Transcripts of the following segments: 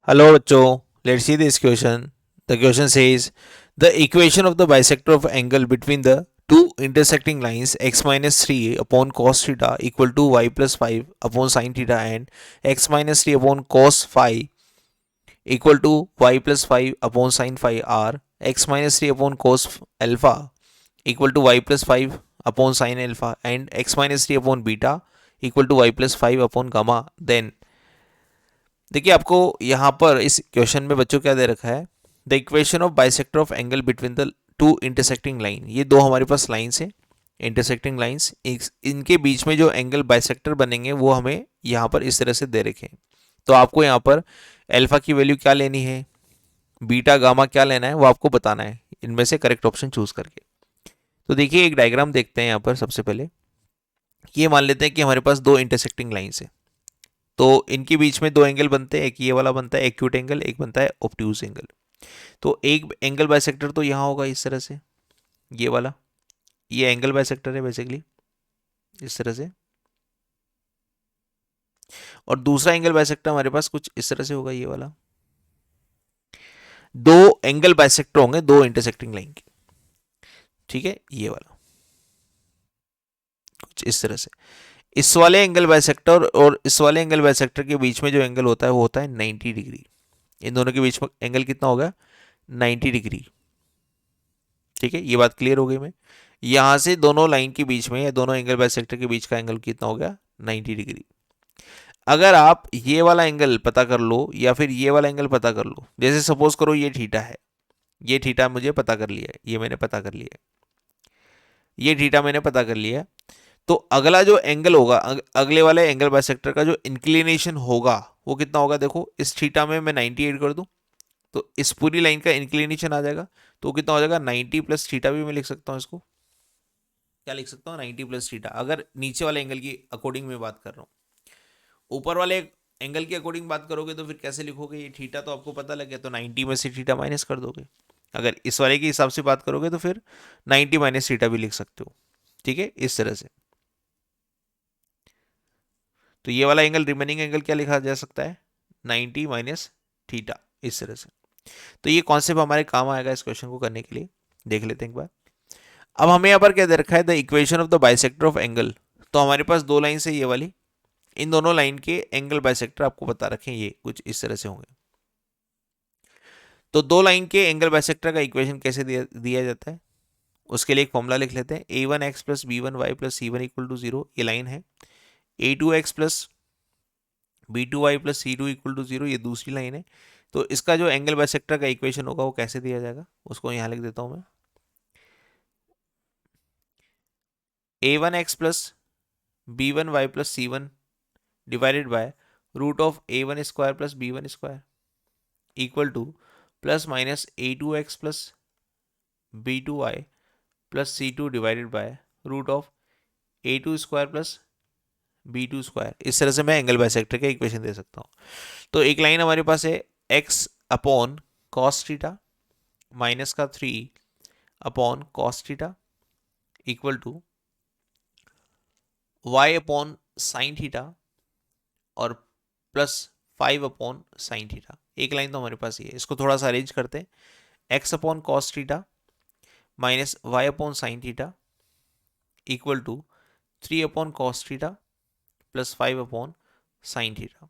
Hello, bachcho. Let's see this question. The question says the equation of the bisector of angle between the two intersecting lines x minus 3 upon cos theta equal to y plus 5 upon sin theta and x minus 3 upon cos phi equal to y plus 5 upon sin phi are x minus 3 upon cos alpha equal to y plus 5 upon sin alpha and x minus 3 upon beta equal to y plus 5 upon gamma. Then देखिए आपको यहाँ पर इस question में बच्चों क्या दे रखा है, the equation of bisector of angle between the two intersecting line. ये दो हमारे पास लाइन्स हैं, इंटरसेक्टिंग लाइन्स, इनके बीच में जो एंगल बाइसेक्टर बनेंगे वो हमें यहाँ पर इस तरह से दे रखे हैं। तो आपको यहाँ पर अल्फा की वैल्यू क्या लेनी है, बीटा गामा क्या लेना है, वो आपको बताना है इनमें से करेक्ट ऑप्शन चूज करके। तो देखिए एक डायग्राम देखते हैं यहाँ पर। सबसे पहले ये मान लेते हैं कि हमारे पास दो इंटरसेक्टिंग लाइन्स है, तो इनके बीच में दो एंगल बनते हैं, एक ये वाला बनता है एक्यूट एंगल, एक बनता है ऑब्ट्यूज एंगल। तो एक एंगल बाइसेक्टर तो यहाँ होगा इस तरह से, ये वाला, ये एंगल बाइसेक्टर है बेसिकली इस तरह से, और दूसरा एंगल बाइसेक्टर हमारे पास कुछ इस तरह से होगा, ये वाला। दो एंगल बाइसेक्टर होंगे दो इंटरसेक्टिंग लाइन के, ठीक है, ये वाला कुछ इस तरह से। इस वाले एंगल बाइसेक्टर और इस वाले एंगल बाइसेक्टर के बीच में जो एंगल होता है वो होता है 90 डिग्री। इन दोनों के बीच में एंगल कितना होगा, 90 डिग्री। ठीक है, ये बात क्लियर हो गई। मैं यहां से दोनों लाइन के बीच में या दोनों एंगल बाइसेक्टर के बीच का एंगल कितना हो गया, 90 डिग्री। अगर आप ये वाला एंगल पता कर लो या फिर ये वाला एंगल पता कर लो, जैसे सपोज करो ये थीटा है, ये थीटा मुझे पता कर लिया है, ये मैंने पता कर लिया है, ये थीटा मैंने पता कर लिया है। तो अगला जो एंगल होगा, अगले वाले एंगल बाइसेक्टर का जो इंक्लिनेशन होगा वो कितना होगा, देखो इस थीटा में मैं 98 कर दूं तो इस पूरी लाइन का इंक्लिनेशन आ जाएगा, तो कितना हो जाएगा 90 प्लस थीटा। भी मैं लिख सकता हूँ इसको, क्या लिख सकता हूँ, 90 प्लस थीटा। अगर नीचे वाले एंगल की अकॉर्डिंग में बात कर रहा हूँ, ऊपर वाले एंगल की अकॉर्डिंग बात करोगे तो फिर कैसे लिखोगे, ये थीटा तो आपको पता लग गया, तो 90 में से थीटा माइनस कर दोगे। अगर इस वाले के हिसाब से बात करोगे तो फिर 90 माइनस थीटा भी लिख सकते हो, ठीक है, इस तरह से। तो ये वाला एंगल, रिमेनिंग एंगल क्या लिखा जा सकता है, 90 माइनस थीटा, इस तरह से। तो ये कॉन्सेप्ट हमारे काम आएगा इस क्वेश्चन को करने के लिए, देख लेते हैं एक बार। अब हमें यहाँ पर क्या दे रखा है, the equation of the bisector of angle. तो हमारे पास दो लाइन है ये वाली, इन दोनों लाइन के एंगल बाइसेक्टर आपको बता रखे हैं, ये कुछ इस तरह से होंगे। तो दो लाइन के एंगल बाइसेक्टर का इक्वेशन कैसे दिया जाता है, उसके लिए एक फॉर्मूला लिख लेते हैं। A one x plus B one y plus C one equal to zero, ये लाइन है। A two x plus B two y plus C two equal to zero, ये दूसरी लाइन है। तो इसका जो एंगल बाइसेक्टर का इक्वेशन होगा वो कैसे दिया जाएगा, उसको यहाँ लिख देता हूँ मैं। A one x plus B one y plus C one divided by root of A one square plus B one square equal to plus minus A two x plus B two y plus C two divided by root of A two square plus B two square. इस तरह से मैं angle bisector का equation दे सकता हूँ। तो एक लाइन हमारे पास है x upon cos theta minus का 3 upon cos theta equal to y upon sine theta और प्लस 5 अपॉन साइन थीटा। एक लाइन तो हमारे पास ये है, इसको थोड़ा सा अरेंज करते हैं। X upon cos theta minus y upon sine theta equal to 3 upon cos theta plus 5 upon sine theta.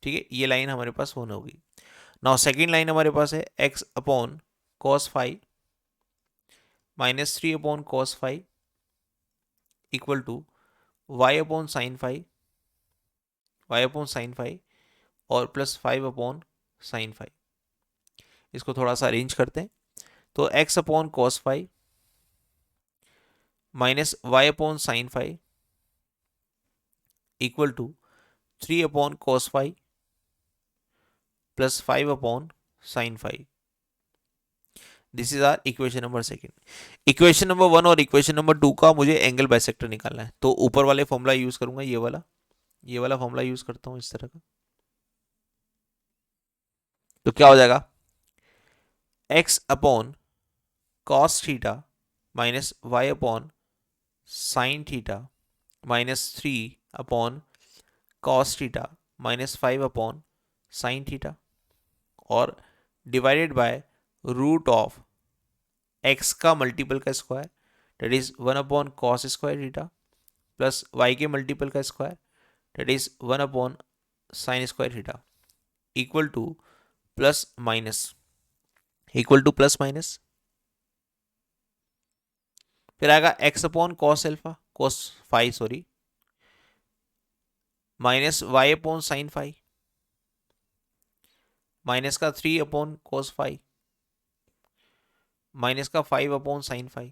ठीक है, ये लाइन हमारे पास होने होगी। नाउ सेकेंड लाइन हमारे पास है x upon cos five minus 3 upon cos five equal to y upon sine five, y upon sine five और प्लस 5 अपॉन साइन फाइव। इसको थोड़ा सा अरेंज करते हैं। तो x upon cos five minus y upon sine five equal to 3 upon cos five plus 5 upon sine five. This is our equation number second. Equation number one और equation number two का मुझे angle bisector निकालना है, तो ऊपर वाले formula use करूंगा, ये वाला फॉर्मूला यूज करता हूं इस तरह का। तो क्या हो जाएगा, x upon cos theta minus y upon sine theta minus 3 upon cos theta minus 5 upon sine theta. और divided by root of x का मल्टीपल का square that is 1 upon cos square theta plus y के multiple का square that is 1 upon sine square theta equal to plus minus फिर आएगा x upon cos alpha cos phi sorry minus y upon sine phi minus का 3 upon cos phi minus का 5 upon sine phi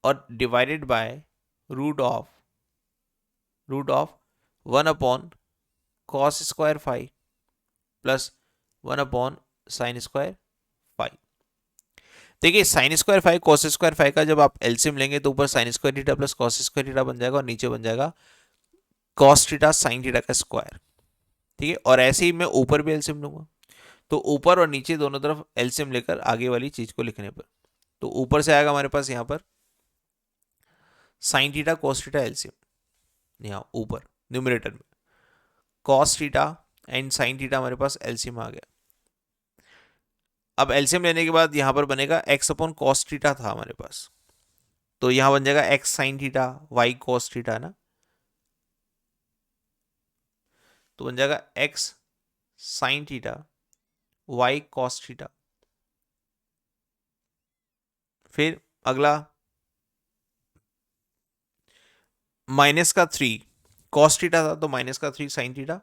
और divided by root of 1 upon cos square phi plus 1 upon sine square phi. देखिए sine square phi cos square phi का जब आप LCM लेंगे तो ऊपर sine square theta plus cos square theta बन जाएगा और नीचे बन जाएगा कॉस थीटा साइन थीटा का स्क्वायर। ठीक है, और ऐसे ही मैं ऊपर भी एलसीएम लूंगा तो ऊपर और नीचे दोनों तरफ एलसीएम लेकर आगे वाली चीज को लिखने पर तो ऊपर से आएगा हमारे पास यहाँ पर sine theta cos theta LCM यहाँ ऊपर न्यूमरेटर में cos theta and sine theta हमारे पास एलसीएम आ गया। अब एलसीएम लेने के बाद यहां पर बनेगा एक्स अपॉन कॉस थीटा था हमारे पास तो यहां बन जाएगा x sine theta y cos theta ना तो बन जाएगा x sine theta y cos theta. फिर अगला माइनस का 3 कॉस थीटा था तो माइनस का 3 साइन थीटा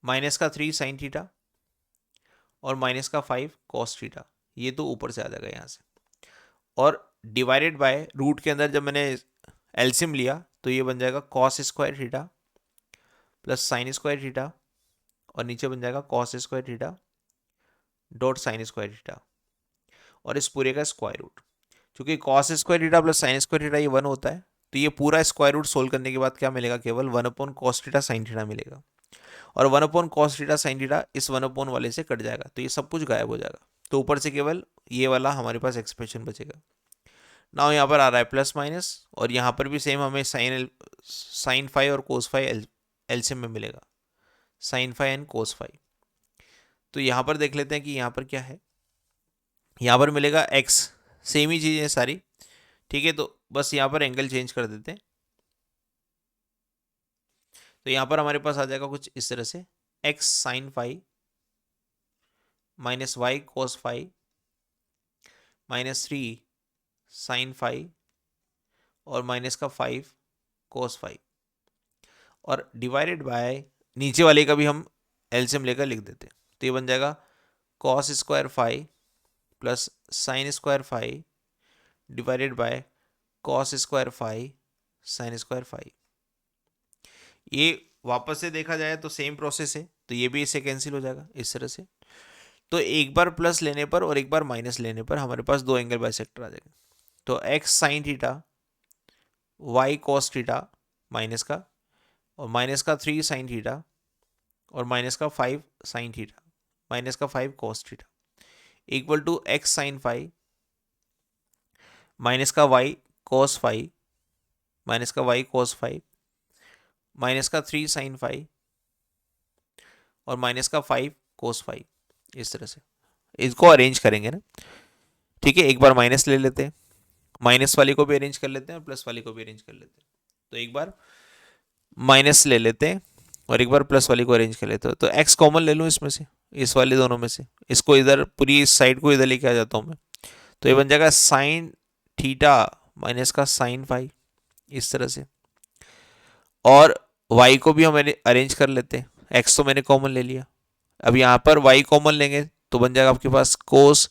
माइनस का 3 साइन थीटा और माइनस का 5 कॉस थीटा ये तो ऊपर से आ जाएगा यहाँ से और डिवाइडेड बाय रूट के अंदर जब मैंने एलसीएम लिया तो ये बन जाएगा cos square theta plus sine square theta और नीचे बन जाएगा cos square theta dot sign square theta और इस पूरे का स्क्वायर रूट क्योंकि cos square theta plus sine square theta ये 1 होता है तो ये पूरा स्क्वायर रूट सोल्व करने के बाद क्या मिलेगा केवल 1 upon cos theta sine theta मिलेगा और 1 upon cos theta sine theta इस 1 अपॉन वाले से कट जाएगा तो ये सब कुछ गायब हो जाएगा तो ऊपर से केवल ये वाला हमारे पास एक्सप्रेशन बचेगा। नाउ यहाँ पर आ रहा है प्लस माइनस और यहाँ पर भी सेम हमें साइन फाई और कोस फाई एलसीएम में मिलेगा sine phi and cos phi. तो यहाँ पर देख लेते हैं कि यहाँ पर क्या है यहाँ पर मिलेगा एक्स सेम ही चीज़ है सारी। ठीक है, तो बस यहाँ पर एंगल चेंज कर देते हैं तो यहाँ पर हमारे पास आ जाएगा कुछ इस तरह से x sine phi minus y cos phi minus 3 sine phi और माइनस का 5 कोस फाई और डिवाइडेड बाय नीचे वाले का भी हम एलसीएम लेकर लिख देते हैं तो ये बन जाएगा cos square phi plus sine square phi divided by cos square phi sine square phi. ये वापस से देखा जाए तो सेम प्रोसेस है तो ये भी इससे कैंसिल हो जाएगा इस तरह से। तो एक बार प्लस लेने पर और एक बार माइनस लेने पर हमारे पास दो एंगल बाइसेक्टर आ जाएंगे तो x sine theta y cos theta minus का और माइनस का 3 साइन थीटा और माइनस का 5 साइन थीटा माइनस का 5 cos theta equal to x sine phi minus का वाई कॉस फाई माइनस का वाई कॉस फाई माइनस का 3 साइन फाई और माइनस का 5 कोस फाई। इस तरह से इसको अरेंज करेंगे ना। ठीक है, एक बार माइनस ले लेते हैं माइनस वाली को भी अरेंज कर लेते हैं और प्लस वाली को भी अरेंज कर लेते हैं तो एक बार माइनस ले लेते हैं और एक बार प्लस वाली को अरेंज कर लेते हो तो एक्स कॉमन ले लूँ इसमें से इस वाले दोनों में से इसको इधर पूरी इस साइड को इधर लेके आ जाता हूँ मैं तो ये बन जाएगा साइन थीटा माइनस का साइन फाई इस तरह से और y को भी हम अरेंज कर लेते हैं x तो मैंने कॉमन ले लिया अब यहाँ पर y कॉमन लेंगे तो बन जाएगा आपके पास कोस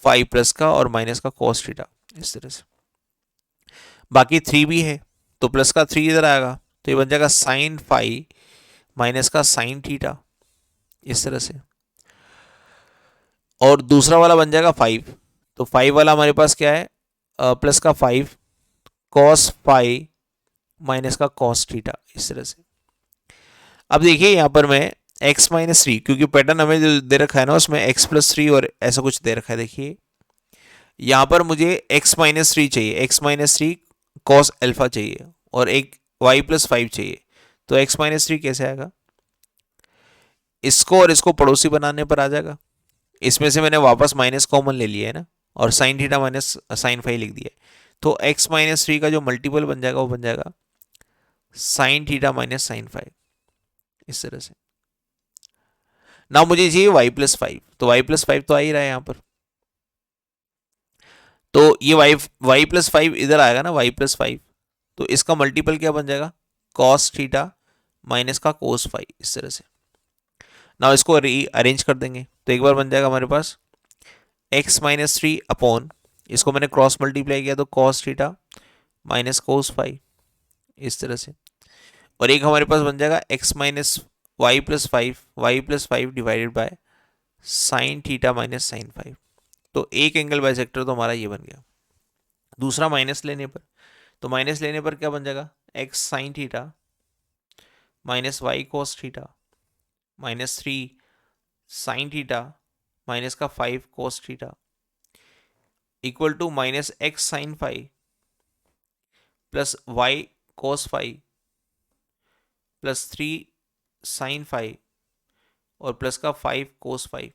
फाई प्लस का और माइनस का कोस थीटा इस तरह से। बाकी 3 भी है तो प्लस का 3 इधर आएगा तो ये बन जाएगा साइन फाई माइनस का साइन थीटा इस तरह से और दूसरा वाला बन जाएगा 5 तो 5 वाला हमारे पास क्या है प्लस का 5 कॉस फाई माइनस का कॉस थीटा इस तरह से। अब देखिए यहाँ पर मैं x माइनस 3 क्योंकि पैटर्न हमें जो दे रखा है ना उसमें x प्लस 3 और ऐसा कुछ दे रखा है। देखिए यहाँ पर मुझे x माइनस 3 चाहिए x माइनस 3 कॉस अल्फा चाहिए और एक y प्लस 5 चाहिए तो x माइनस थ्री कैसे आएगा, इसको और इसको पड़ोसी बनाने पर आ जाएगा, इसमें से मैंने वापस माइनस कॉमन ले लिया है ना, और sine theta minus sine five लिख दिया है, तो x माइनस थ्री का जो मल्टीपल बन जाएगा वो बन जाएगा sine theta minus sine five, इस तरह से। ना मुझे चाहिए y प्लस फाइव, तो y प्लस फाइव तो आ ही रहा है यहाँ पर, तो ये y प्लस फाइव इधर आएगा ना, y प्लस फाइव, तो इसका मल्टीपल क्या बन जाएगा, कॉस थीटा माइनस का कोस फाइव, इस तरह से। ना इसको अरेंज कर देंगे तो एक बार बन जाएगा हमारे पास x माइनस थ्री अपॉन, इसको मैंने क्रॉस मल्टीप्लाई किया तो cos theta minus cos five, इस तरह से। और एक हमारे पास बन जाएगा x minus y plus five divided by sine theta minus sine five. तो एक एंगल बाइसेक्टर तो हमारा ये बन गया। दूसरा माइनस लेने पर, तो माइनस लेने पर क्या बन जाएगा, x sine theta minus y cos theta minus three sine theta minus का five cos theta equal to minus x sine five plus y cos five plus three sine five और प्लस का five cos five,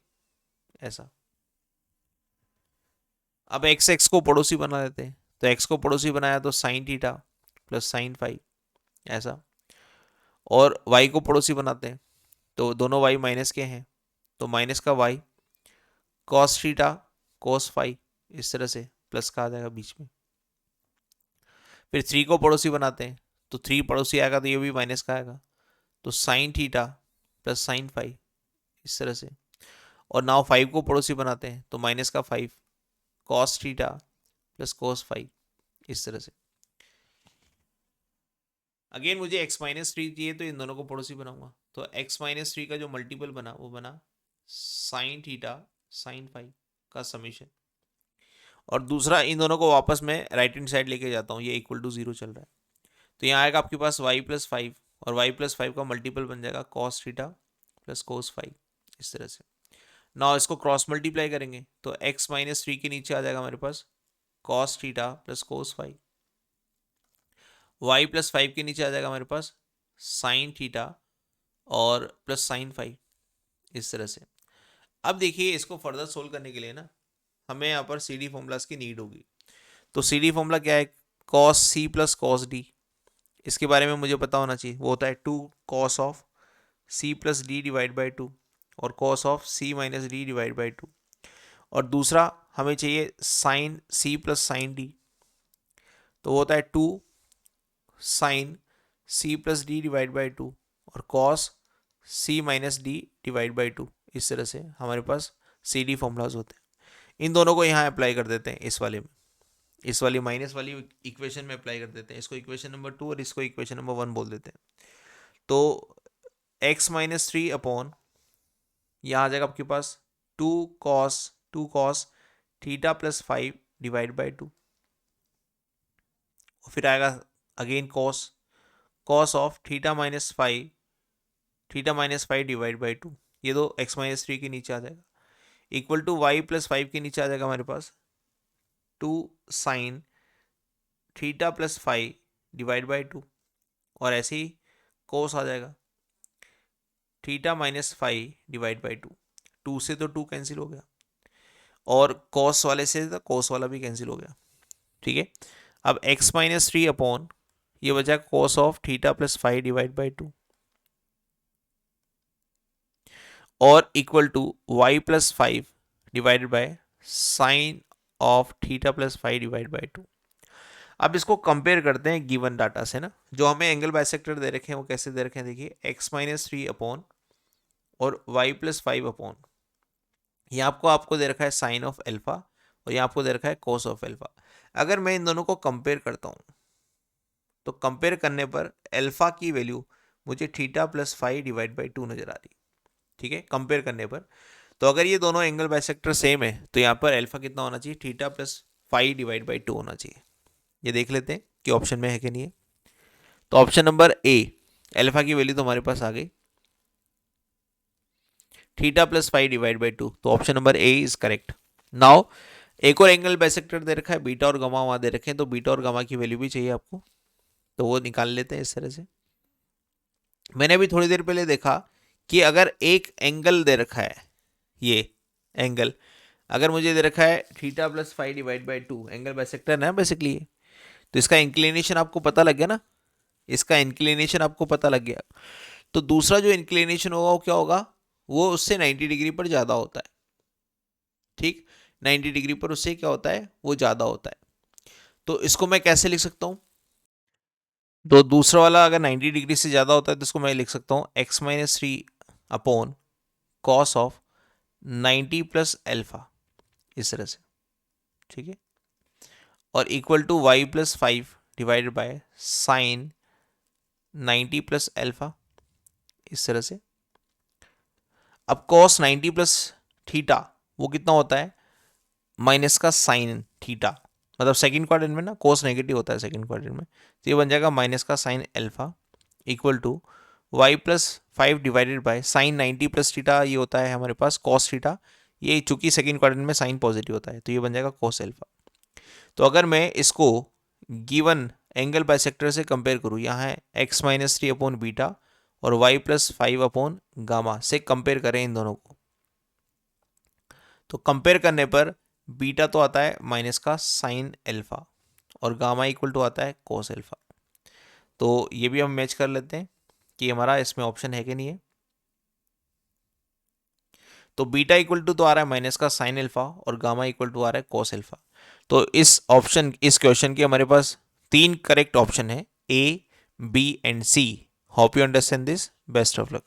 ऐसा। अब x x को पड़ोसी बना देते हैं, तो एक्स को पड़ोसी बनाया तो sign theta plus sine five, ऐसा। और वाई को पड़ोसी बनाते हैं तो दोनों वाई माइनस के हैं, तो माइनस का y cos theta cos five, इस तरह से, प्लस का आ जाएगा बीच में। फिर थ्री को पड़ोसी बनाते हैं तो थ्री पड़ोसी आएगा तो ये भी माइनस का आएगा, तो sign theta plus sine five, इस तरह से। और नाउ फाइव को पड़ोसी बनाते हैं तो माइनस का five cos theta plus cos five, इस तरह से। अगेन मुझे x माइनस थ्री चाहिए तो इन दोनों को पड़ोसी बनाऊंगा, तो x माइनस थ्री का जो मल्टीपल बना वो बना साइन थीटा साइन फाइव का समीशन, और दूसरा इन दोनों को वापस मैं राइट हैंड साइड लेके जाता हूँ, ये इक्वल टू जीरो चल रहा है, तो यहाँ आएगा आपके पास y प्लस फाइव और y प्लस फाइव का मल्टीपल बन जाएगा cos theta plus cos five, इस तरह से। ना इसको क्रॉस मल्टीप्लाई करेंगे तो x माइनस थ्री के नीचे आ जाएगा हमारे पास cos theta plus cos five, y plus five के नीचे आ जाएगा हमारे पास साइन थीटा और प्लस साइन फाइव, इस तरह से। अब देखिए इसको फर्दर सोल्व करने के लिए ना हमें यहाँ पर सी डी फॉर्मूलाज की नीड होगी, तो सी डी फॉर्मूला क्या है, cos C plus cos D, इसके बारे में मुझे पता होना चाहिए, वो होता है two cos of C plus D divide by two और cos of C minus D divide by two. और दूसरा हमें चाहिए sine C plus sine D, तो वो होता है two sine C plus D divide by two और cos C minus D divide by two, इस तरह से हमारे पास सी डी फॉर्मूलाज होते हैं। इन दोनों को यहाँ अप्लाई कर देते हैं, इस वाले में, इस वाली माइनस वाली इक्वेशन में अप्लाई कर देते हैं, इसको इक्वेशन नंबर टू और इसको इक्वेशन नंबर वन बोल देते हैं। तो x माइनस थ्री अपॉन यहाँ आ जाएगा आपके पास two cos theta plus five divide by two, और फिर आएगा again cos of theta minus five divide by two, ये दो x माइनस थ्री के नीचे आ जाएगा, equal to y plus five के नीचे आ जाएगा हमारे पास two sine theta plus five divide by two, और ऐसे ही कोस आ जाएगा theta minus five divide by two, two से तो टू कैंसिल हो गया और कॉस वाले से तो कॉस वाला भी कैंसिल हो गया, ठीक है। अब x माइनस थ्री अपॉन ये बचा cos of theta plus five divide by two और equal to y plus five divided by sine of theta plus five divide by two. अब इसको कंपेयर करते हैं गिवन डाटा से ना, जो हमें एंगल बाइसेक्टर दे रखे हैं वो कैसे दे रखे हैं, देखिए x माइनस थ्री अपॉन और y प्लस फाइव अपॉन, ये आपको दे रखा है साइन ऑफ एल्फा और यहाँ आपको दे रखा है कोस ऑफ एल्फा। अगर मैं इन दोनों को कंपेयर करता हूँ तो कंपेयर करने पर एल्फा की वैल्यू मुझे theta plus five divide by to नजर आ रही, ठीक है, कंपेयर करने पर। तो अगर ये दोनों एंगल बाइसेक्टर सेम है तो यहाँ पर एल्फा कितना होना चाहिए, theta plus five divide by to होना चाहिए। ये देख लेते हैं कि ऑप्शन में है कि नहीं है। तो ऑप्शन नंबर ए, एल्फा की वैल्यू तो हमारे पास आ गई theta plus five divide by two, तो option number A is correct. Now एक और एंगल बाइसेक्टर दे रखा है, बीटा और गामा वहां दे रखे हैं, तो बीटा और गामा की वैल्यू भी चाहिए आपको, तो वो निकाल लेते हैं इस तरह से। मैंने अभी थोड़ी देर पहले देखा कि अगर एक एंगल दे रखा है, ये एंगल अगर मुझे दे रखा है theta plus five divide by to, angle bisector है बेसिकली, तो इसका इंक्लिनेशन आपको पता लग गया ना, इसका इंक्लिनेशन आपको पता लग गया। तो दूसरा जो इंक्लिनेशन होगा वो क्या होगा, वो उससे 90 डिग्री पर ज़्यादा होता है। ठीक, 90 डिग्री पर उससे क्या होता है, वो ज़्यादा होता है। तो इसको मैं कैसे लिख सकता हूँ, तो दूसरा वाला अगर 90 डिग्री से ज़्यादा होता है तो इसको मैं लिख सकता हूँ x minus three upon cos of 90 plus alpha, इस तरह से। ठीक है, और equal to y plus five divided by sine 90 plus alpha, इस तरह से। अब कॉस 90 प्लस थीटा वो कितना होता है, माइनस का साइन थीटा, मतलब सेकंड क्वाड्रेंट में ना कोस नेगेटिव होता है सेकंड क्वाड्रेंट में, तो ये बन जाएगा माइनस का sine alpha equal to y plus five divided by sine 90 plus theta, ये होता है हमारे पास कॉस थीटा, ये चूंकि सेकंड क्वाड्रेंट में साइन पॉजिटिव होता है तो ये बन जाएगा कॉस एल्फा। तो अगर मैं इसको गिवन एंगल बाइसेक्टर से कंपेयर करूँ, यहाँ है x minus three upon beta और y plus five upon gamma से कंपेयर करें इन दोनों को, तो कंपेयर करने पर बीटा तो आता है माइनस का साइन एल्फा और गामा इक्वल टू आता है कोस एल्फा। तो ये भी हम मैच कर लेते हैं कि हमारा इसमें ऑप्शन है कि नहीं है। तो बीटा इक्वल टू तो आ रहा है माइनस का साइन एल्फा और गामा इक्वल टू आ रहा है कोस एल्फा। तो इस क्वेश्चन के हमारे पास तीन करेक्ट ऑप्शन है, A, B and C. Hope you understand this, best of luck.